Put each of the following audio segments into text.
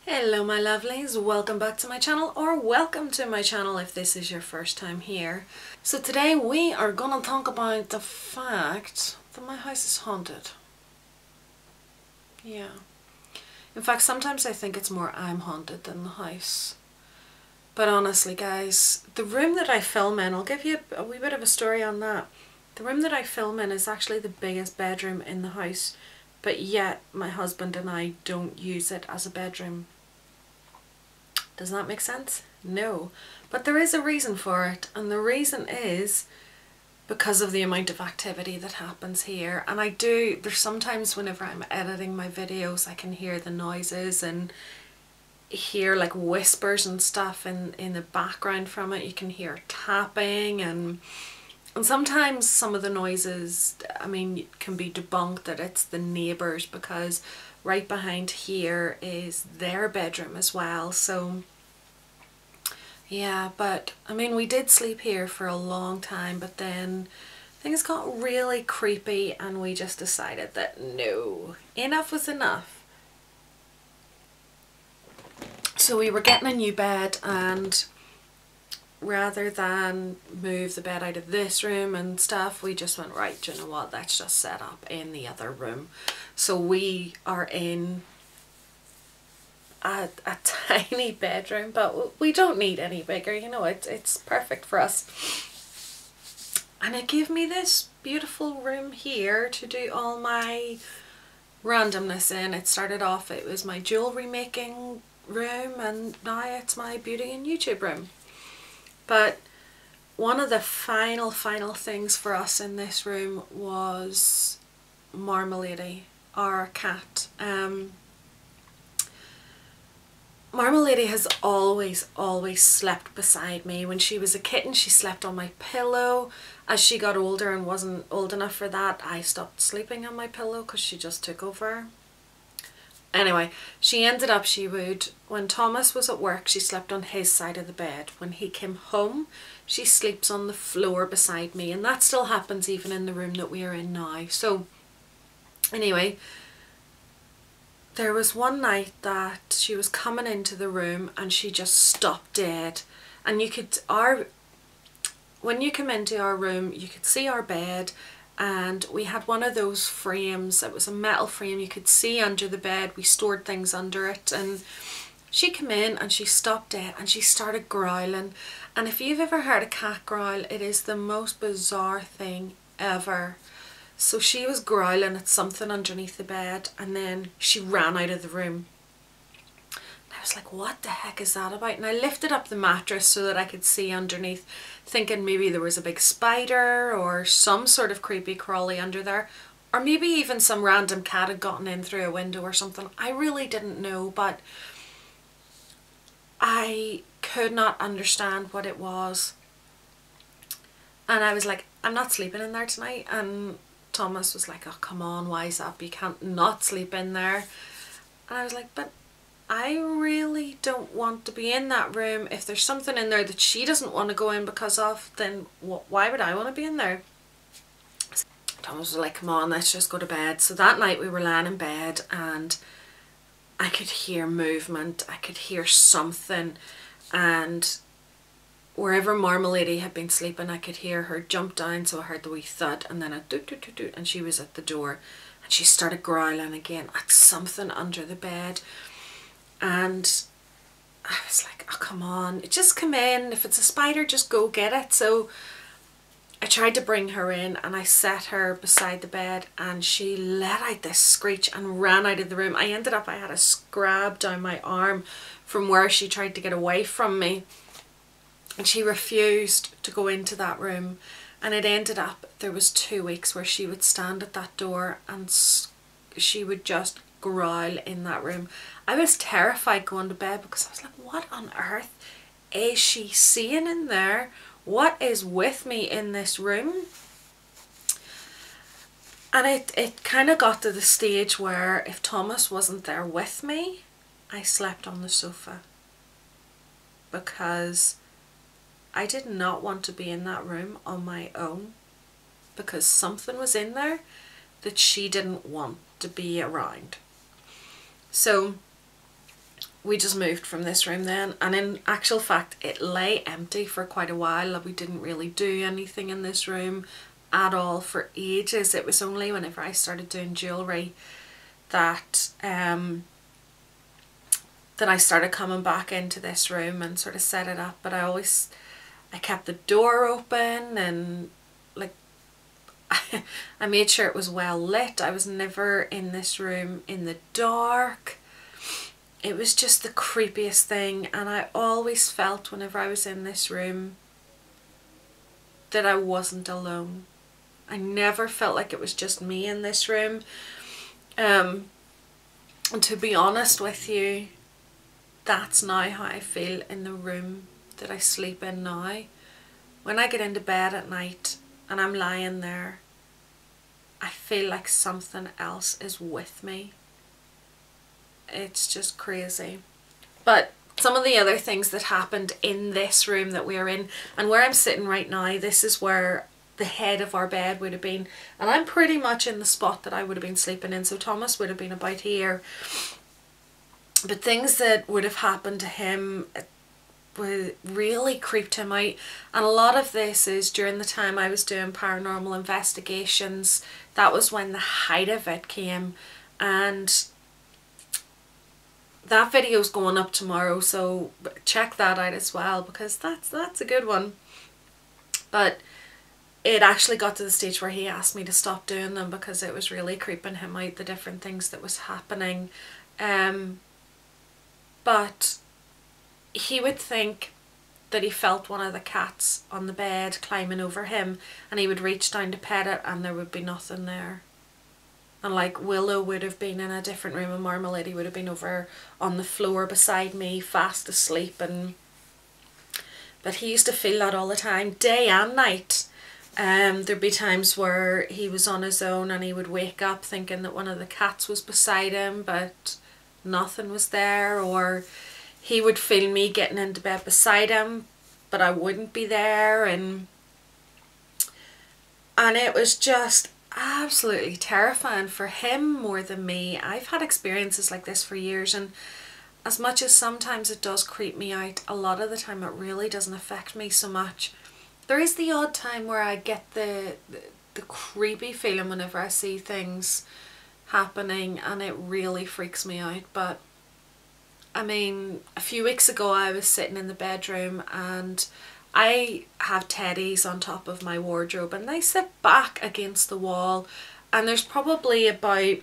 Hello my lovelies, welcome back to my channel, or welcome to my channel if this is your first time here. So today we are gonna talk about the fact that my house is haunted. Yeah. In fact, sometimes I think it's more I'm haunted than the house. But honestly guys, the room that I film in, I'll give you a wee bit of a story on that. The room that I film in is actually the biggest bedroom in the house, but yet my husband and I don't use it as a bedroom. Does that make sense? No. But there is a reason for it, and the reason is because of the amount of activity that happens here. And there's sometimes whenever I'm editing my videos I can hear the noises and hear like whispers and stuff in the background from it. You can hear tapping and sometimes some of the noises, I mean, can be debunked that it's the neighbours, because right behind here is their bedroom as well. So yeah, but I mean, we did sleep here for a long time, but then things got really creepy and we just decided that no, enough was enough. So we were getting a new bed, and rather than move the bed out of this room and stuff, we just went, right, do you know what, let's just set up in the other room. So we are in a tiny bedroom, but we don't need any bigger, you know, it's perfect for us. And it gave me this beautiful room here to do all my randomness in. It started off, it was my jewellery making room, and now it's my beauty and YouTube room. But one of the final things for us in this room was Marmalady, our cat. Marmalady has always slept beside me. When she was a kitten, she slept on my pillow. As she got older and wasn't old enough for that, I stopped sleeping on my pillow because she just took over. Anyway, she ended up, when Thomas was at work, she slept on his side of the bed. When he came home, she sleeps on the floor beside me, and that still happens even in the room that we are in now. So anyway, there was one night that she was coming into the room and she just stopped dead. And when you come into our room, you could see our bed, and we had one of those frames. It was a metal frame, you could see under the bed. We stored things under it, and she came in and she stopped dead and she started growling. And if you've ever heard a cat growl, it is the most bizarre thing ever. So she was growling at something underneath the bed, and then she ran out of the room. And I was like, what the heck is that about? And I lifted up the mattress so that I could see underneath, thinking maybe there was a big spider or some sort of creepy crawly under there, or maybe even some random cat had gotten in through a window or something. I really didn't know, but I could not understand what it was. And I was like, I'm not sleeping in there tonight. And Thomas was like, oh come on, wise up, you can't not sleep in there. And I was like, but I really don't want to be in that room. If there's something in there that she doesn't want to go in because of, then why would I want to be in there? So Thomas was like, come on, let's just go to bed. So that night we were lying in bed, and I could hear movement, I could hear something, and wherever Marmalady had been sleeping, I could hear her jump down. So I heard the wee thud, and then a doot doot doot doot, and she was at the door, and she started growling again at something under the bed. And I was like, oh come on, just come in. If it's a spider, just go get it. So I tried to bring her in, and I set her beside the bed, and she let out this screech and ran out of the room. I had a scrab down my arm from where she tried to get away from me. And she refused to go into that room, and it ended up, there was 2 weeks where she would stand at that door and she would just growl in that room. I was terrified going to bed because I was like, what on earth is she seeing in there? What is with me in this room? And it kind of got to the stage where if Thomas wasn't there with me, I slept on the sofa, because I did not want to be in that room on my own, because something was in there that she didn't want to be around. So we just moved from this room then, and in actual fact it lay empty for quite a while. We didn't really do anything in this room at all for ages. It was only whenever I started doing jewellery that that I started coming back into this room and sort of set it up. But I kept the door open, and like I made sure it was well lit. I was never in this room in the dark. It was just the creepiest thing, and I always felt whenever I was in this room that I wasn't alone. I never felt like it was just me in this room. And to be honest with you, that's now how I feel in the room that I sleep in now. When I get into bed at night and I'm lying there, I feel like something else is with me. It's just crazy. But some of the other things that happened in this room that we're in, and where I'm sitting right now, this is where the head of our bed would have been, and I'm pretty much in the spot that I would have been sleeping in, so Thomas would have been about here. But things that would have happened to him really creeped him out, and a lot of this is during the time I was doing paranormal investigations. That was when the height of it came, and that video's going up tomorrow, so check that out as well, because that's a good one. But it actually got to the stage where he asked me to stop doing them because it was really creeping him out, the different things that was happening. But he would think that he felt one of the cats on the bed climbing over him, and he would reach down to pet it and there would be nothing there. And like Willow would have been in a different room, and Marmalade would have been over on the floor beside me fast asleep. But he used to feel that all the time, day and night. There'd be times where he was on his own and he would wake up thinking that one of the cats was beside him, but nothing was there. Or he would feel me getting into bed beside him, but I wouldn't be there. And it was just absolutely terrifying for him more than me. I've had experiences like this for years, and as much as sometimes it does creep me out, a lot of the time it really doesn't affect me so much. There is the odd time where I get the creepy feeling whenever I see things happening, and it really freaks me out. But I mean, a few weeks ago I was sitting in the bedroom, and I have teddies on top of my wardrobe, and they sit back against the wall, and there's probably about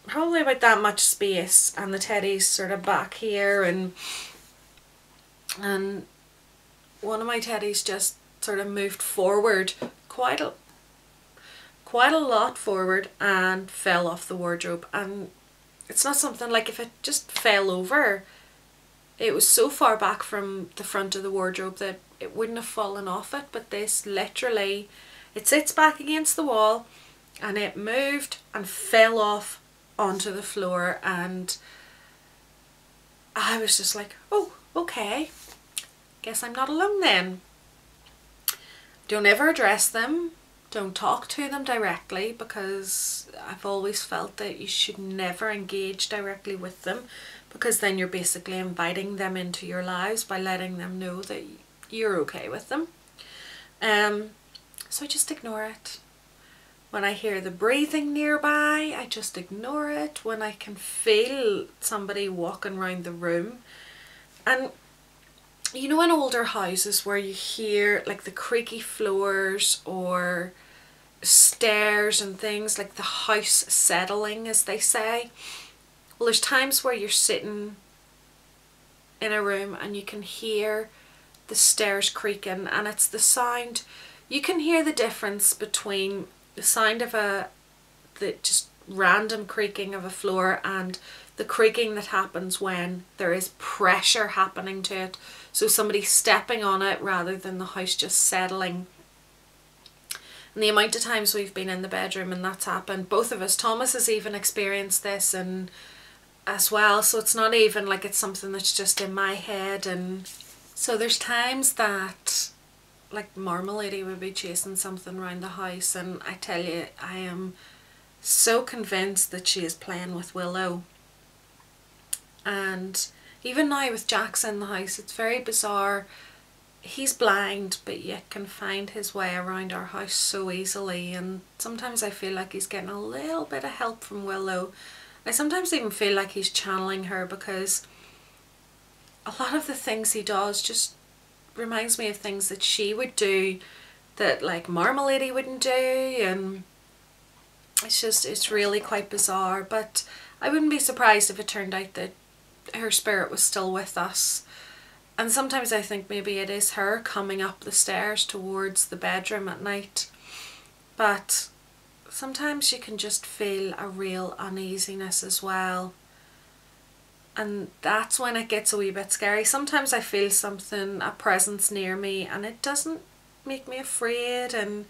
that much space, and the teddy's sort of back here, and one of my teddies just sort of moved forward quite a lot forward and fell off the wardrobe. And it's not something like if it just fell over, it was so far back from the front of the wardrobe that it wouldn't have fallen off it. But this literally, it sits back against the wall, and it moved and fell off onto the floor. And I was just like, oh, okay, guess I'm not alone then. Don't ever address them, don't talk to them directly, because I've always felt that you should never engage directly with them, because then you're basically inviting them into your lives by letting them know that you're okay with them. So I just ignore it. When I hear the breathing nearby, I just ignore it. When I can feel somebody walking around the room, and you know, in older houses where you hear like the creaky floors or stairs and things, like the house settling, as they say. Well, there's times where you're sitting in a room and you can hear the stairs creaking, and it's the sound. You can hear the difference between the sound of the just random creaking of a floor and the creaking that happens when there is pressure happening to it. So somebody stepping on it rather than the house just settling. And the amount of times we've been in the bedroom and that's happened, both of us, Thomas has even experienced this and as well, so it's not even like it's something that's just in my head. And so there's times that like Marmalade would be chasing something around the house, and I tell you, I am so convinced that she is playing with Willow. And even now with Jackson in the house, it's very bizarre. He's blind, but yet can find his way around our house so easily, and sometimes I feel like he's getting a little bit of help from Willow. I sometimes even feel like he's channeling her, because a lot of the things he does just reminds me of things that she would do that like Marmalade wouldn't do, and it's really quite bizarre. But I wouldn't be surprised if it turned out that her spirit was still with us. And sometimes I think maybe it is her coming up the stairs towards the bedroom at night. But sometimes you can just feel a real uneasiness as well. And that's when it gets a wee bit scary. Sometimes I feel something, a presence near me, and it doesn't make me afraid. And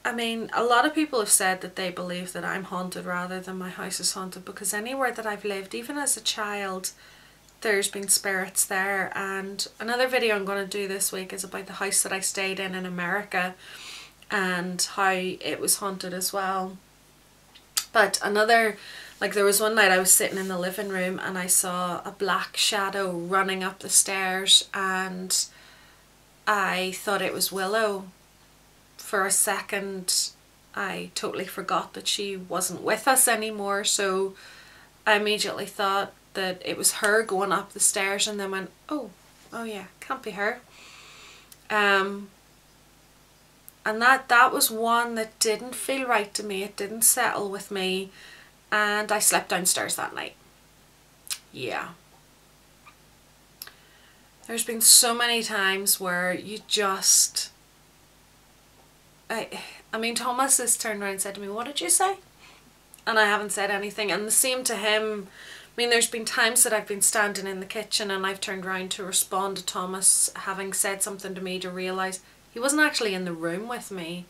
I mean, a lot of people have said that they believe that I'm haunted rather than my house is haunted, because anywhere that I've lived, even as a child, there's been spirits there. And another video I'm going to do this week is about the house that I stayed in America and how it was haunted as well. But another, like there was one night I was sitting in the living room and I saw a black shadow running up the stairs, and I thought it was Willow. For a second I totally forgot that she wasn't with us anymore, so I immediately thought that it was her going up the stairs, and then went, oh yeah, can't be her. And that was one that didn't feel right to me. It didn't settle with me, and I slept downstairs that night. Yeah. There's been so many times where you just... I mean, Thomas has turned around and said to me, what did you say? And I haven't said anything. And the same to him. I mean, there's been times that I've been standing in the kitchen and I've turned around to respond to Thomas having said something to me, to realise he wasn't actually in the room with me.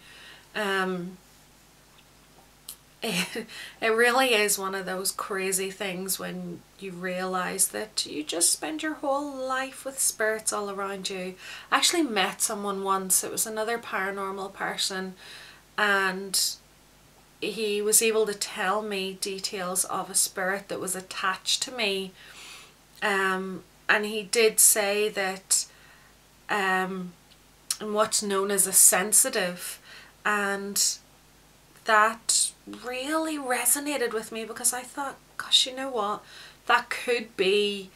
It really is one of those crazy things when you realise that you just spend your whole life with spirits all around you. I actually met someone once, it was another paranormal person, and he was able to tell me details of a spirit that was attached to me, and he did say that I'm what's known as a sensitive, and that really resonated with me, because I thought, gosh, you know what, that could be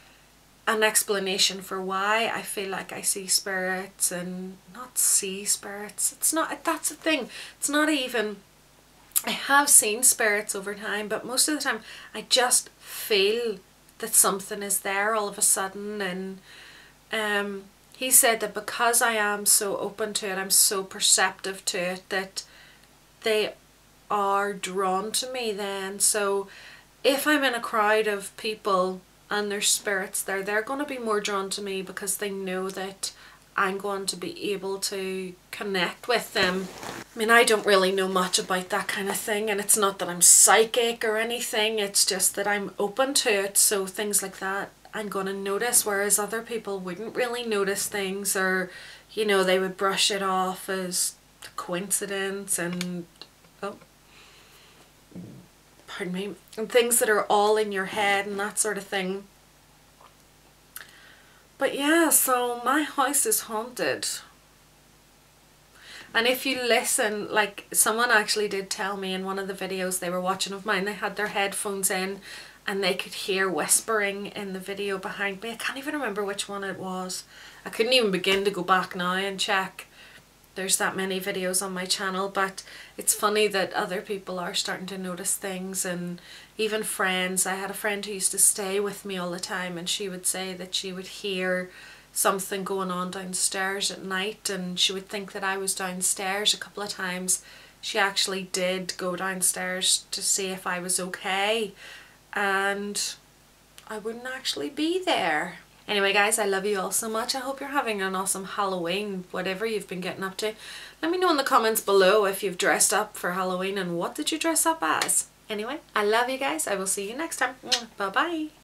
an explanation for why I feel like I see spirits, and not see spirits. It's not, that's the thing, it's not even, I have seen spirits over time, but most of the time I just feel that something is there all of a sudden. And he said that because I am so open to it, I'm so perceptive to it, that they are drawn to me then. So if I'm in a crowd of people and there's spirits there, they're going to be more drawn to me because they know that I'm going to be able to connect with them. I mean, I don't really know much about that kind of thing, and it's not that I'm psychic or anything, it's just that I'm open to it. So things like that I'm going to notice, whereas other people wouldn't really notice things, or, you know, they would brush it off as coincidence and, oh, pardon me, and things that are all in your head and that sort of thing. But yeah, so my house is haunted. And if you listen, like someone actually did tell me in one of the videos they were watching of mine, they had their headphones in and they could hear whispering in the video behind me. I can't even remember which one it was. I couldn't even begin to go back now and check. There's that many videos on my channel, but it's funny that other people are starting to notice things, and even friends. I had a friend who used to stay with me all the time, and she would say that she would hear something going on downstairs at night, and she would think that I was downstairs. A couple of times she actually did go downstairs to see if I was okay, and I wouldn't actually be there. Anyway guys, I love you all so much. I hope you're having an awesome Halloween, whatever you've been getting up to. Let me know in the comments below if you've dressed up for Halloween and what did you dress up as. Anyway, I love you guys. I will see you next time. Bye bye.